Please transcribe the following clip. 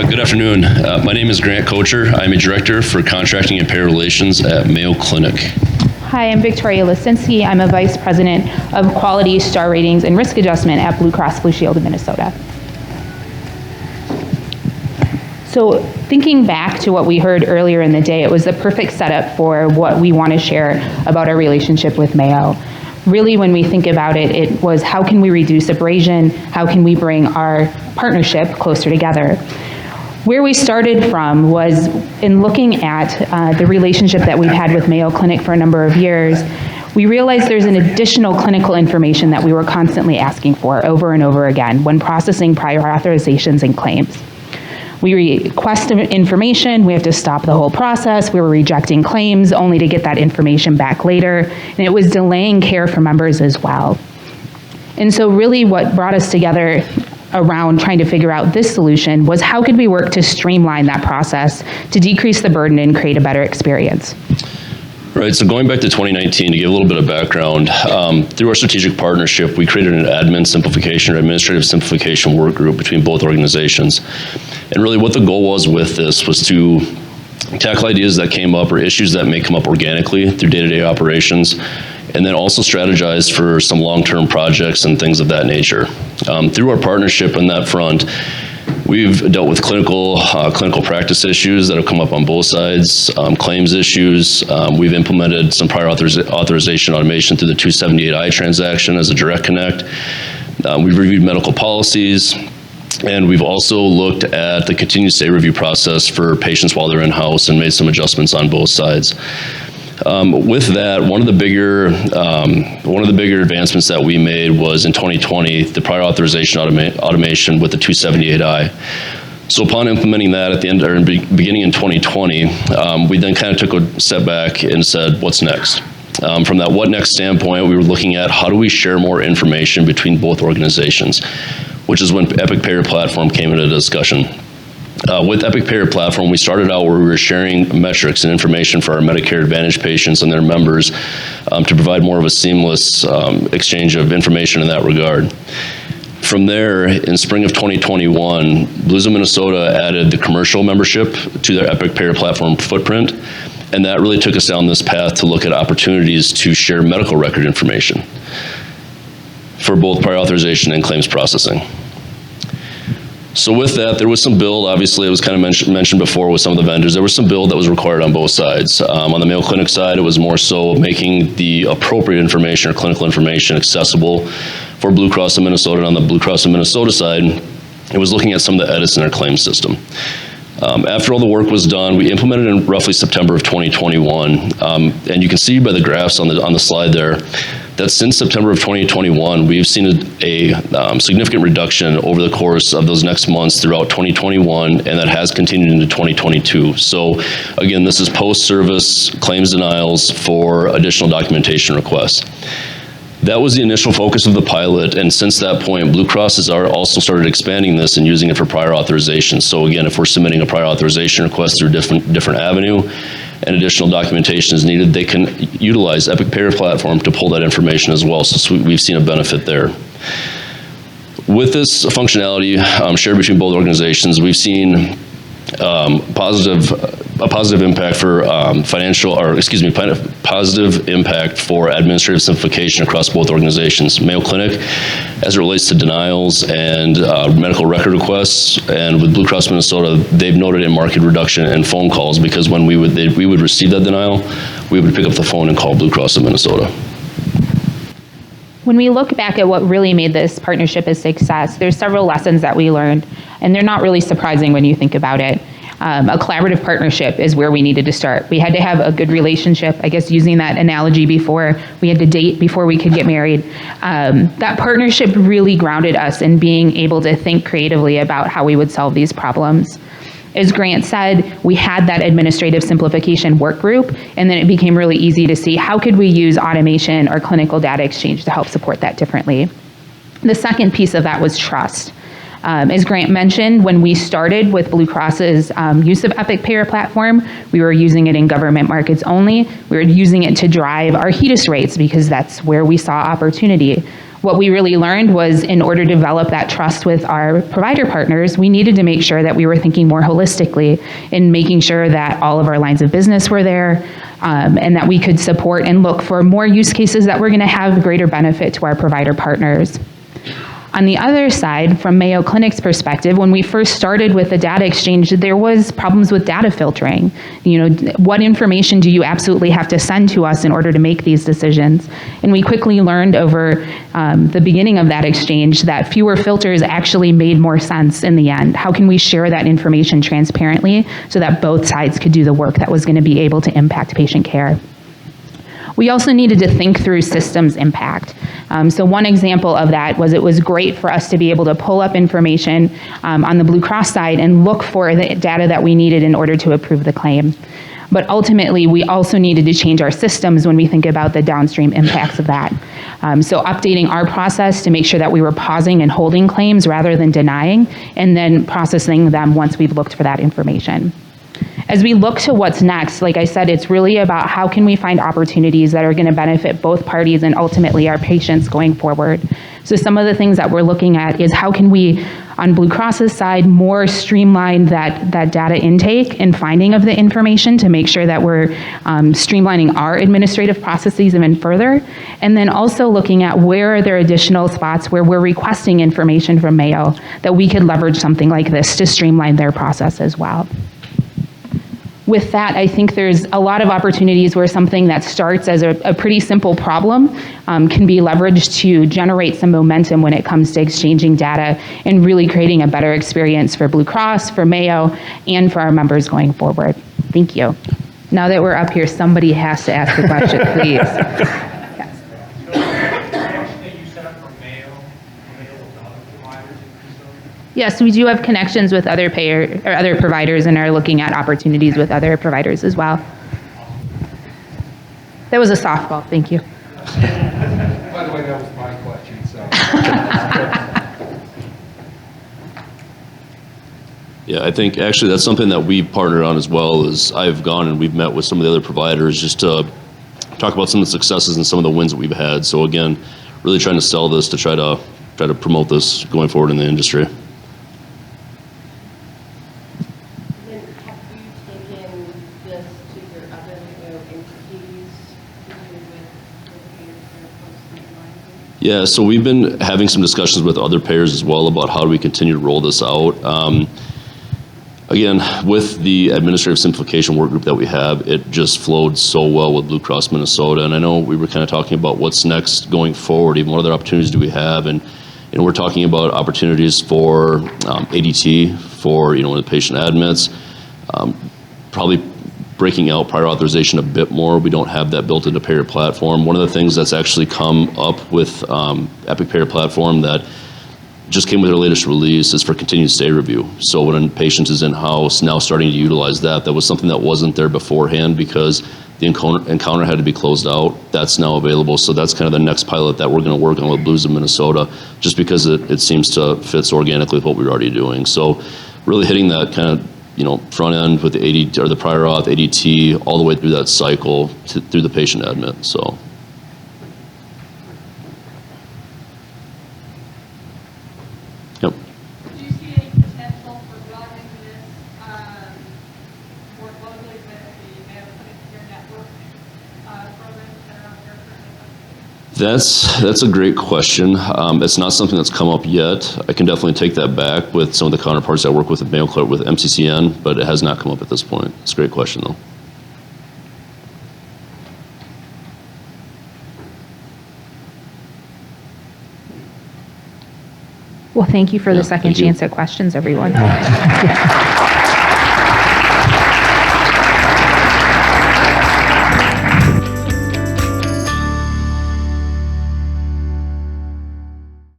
Good afternoon. My name is Grant Kocer. I'm a director for contracting and payer relations at Mayo Clinic. Hi, I'm Victoria Losinski. I'm a vice president of quality, star ratings, and risk adjustment at Blue Cross Blue Shield of Minnesota. So thinking back to what we heard earlier in the day, it was the perfect setup for what we want to share about our relationship with Mayo. Really, when we think about it, it was how can we reduce abrasion? How can we bring our partnership closer together? Where we started from was in looking at the relationship that we've had with Mayo Clinic for a number of years. We realized there's an additional clinical information that we were constantly asking for over and over again when processing prior authorizations and claims. We request information, we have to stop the whole process, we were rejecting claims only to get that information back later, and it was delaying care for members as well. And so really what brought us together around trying to figure out this solution was how could we work to streamline that process to decrease the burden and create a better experience. Right, so going back to 2019, to give a little bit of background, through our strategic partnership, we created an admin simplification or administrative simplification work group between both organizations. And really what the goal was with this was to tackle ideas that came up or issues that may come up organically through day-to-day operations, and then also strategize for some long-term projects and things of that nature. Through our partnership on that front, we've dealt with clinical practice issues that have come up on both sides, claims issues. We've implemented some prior authorization automation through the 278I transaction as a direct connect. We've reviewed medical policies, and we've also looked at the continued stay review process for patients while they're in-house and made some adjustments on both sides. With that, one of the bigger advancements that we made was in 2020, the prior authorization automation with the 278I. So upon implementing that at the end or beginning in 2020, we then kind of took a step back and said, what's next? From that what next standpoint, we were looking at how do we share more information between both organizations, which is when Epic Payer Platform came into discussion. With Epic Payer Platform, we started out where we were sharing metrics and information for our Medicare Advantage patients and their members to provide more of a seamless exchange of information in that regard. From there, in spring of 2021, Blues of Minnesota added the commercial membership to their Epic Payer Platform footprint, and that really took us down this path to look at opportunities to share medical record information for both prior authorization and claims processing. So with that, there was some build. Obviously, it was kind of mentioned before with some of the vendors. There was some build that was required on both sides. On the Mayo Clinic side, it was more so making the appropriate information or clinical information accessible for Blue Cross of Minnesota. And on the Blue Cross of Minnesota side, it was looking at some of the edits in our claims system. After all the work was done, we implemented in roughly September of 2021. And you can see by the graphs on the slide there that since September of 2021, we've seen a significant reduction over the course of those next months throughout 2021, and that has continued into 2022. So again, this is post-service claims denials for additional documentation requests. That was the initial focus of the pilot, and since that point, Blue Cross has also started expanding this and using it for prior authorization. So again, if we're submitting a prior authorization request through a different avenue and additional documentation is needed, they can utilize Epic Payer Platform to pull that information as well. So we've seen a benefit there. With this functionality shared between both organizations, we've seen a positive impact for positive impact for administrative simplification across both organizations. Mayo Clinic, as it relates to denials and medical record requests, and with Blue Cross Minnesota, they've noted a marked reduction in phone calls because when we would receive that denial, we would pick up the phone and call Blue Cross of Minnesota. When we look back at what really made this partnership a success, there's several lessons that we learned, and they're not really surprising when you think about it. A collaborative partnership is where we needed to start. We had to have a good relationship, I guess using that analogy before, we had to date before we could get married. That partnership really grounded us in being able to think creatively about how we would solve these problems. As Grant said, we had that administrative simplification work group, and then it became really easy to see how could we use automation or clinical data exchange to help support that differently. The second piece of that was trust. As Grant mentioned, when we started with Blue Cross's use of Epic Payer Platform, we were using it in government markets only. We were using it to drive our HEDIS rates because that's where we saw opportunity. What we really learned was in order to develop that trust with our provider partners, we needed to make sure that we were thinking more holistically in making sure that all of our lines of business were there, and that we could support and look for more use cases that were going to have greater benefit to our provider partners. On the other side, from Mayo Clinic's perspective, when we first started with the data exchange, there was problems with data filtering. What information do you absolutely have to send to us in order to make these decisions? And we quickly learned over the beginning of that exchange that fewer filters actually made more sense in the end. How can we share that information transparently so that both sides could do the work that was going to be able to impact patient care? We also needed to think through systems impact. So one example of that was it was great for us to be able to pull up information on the Blue Cross side and look for the data that we needed in order to approve the claim. But ultimately, we also needed to change our systems when we think about the downstream impacts of that. So updating our process to make sure that we were pausing and holding claims rather than denying, and then processing them once we've looked for that information. As we look to what's next, like I said, it's really about how can we find opportunities that are going to benefit both parties and ultimately our patients going forward. So some of the things that we're looking at is how can we, on Blue Cross's side, more streamline that data intake and finding of the information to make sure that we're streamlining our administrative processes even further. And then also looking at where are there additional spots where we're requesting information from Mayo that we could leverage something like this to streamline their process as well. With that, I think there's a lot of opportunities where something that starts as a pretty simple problem can be leveraged to generate some momentum when it comes to exchanging data and really creating a better experience for Blue Cross, for Mayo, and for our members going forward. Thank you. Now that we're up here, somebody has to ask a question, please. Yes, we do have connections with other other providers and are looking at opportunities with other providers as well. That was a softball, thank you. By the way, that was my question, so. Yeah, I think actually that's something that we partnered on as well. Is I've gone and we've met with some of the other providers just to talk about some of the successes and some of the wins that we've had. So again, really trying to sell this to try to promote this going forward in the industry. Yeah, so we've been having some discussions with other payers as well about how do we continue to roll this out. Again, with the administrative simplification work group that we have, it just flowed so well with Blue Cross Minnesota. And I know we were kind of talking about what's next going forward, even what other opportunities do we have. And we're talking about opportunities for ADT, for when the patient admits, probably breaking out prior authorization a bit more. We don't have that built into Payer Platform. One of the things that's actually come up with Epic Payer Platform that just came with their latest release is for continued stay review. So when a patient is in-house, now starting to utilize that. That was something that wasn't there beforehand because the encounter had to be closed out. That's now available. So that's kind of the next pilot that we're going to work on with Blues of Minnesota, just because it seems to fit so organically with what we're already doing. So really hitting that kind of front end with the ADT or the prior auth, ADT, all the way through that cycle through the patient admit. So. Yep. Do you see any potential for broadening this more closely with the Mayo Clinic Care Network programs that are out there currently? That's a great question. It's not something that's come up yet. I can definitely take that back with some of the counterparts I work with at Mayo Clinic with MCCN, but it has not come up at this point. It's a great question, though. Well, thank you for the second thank you. chance at questions, everyone.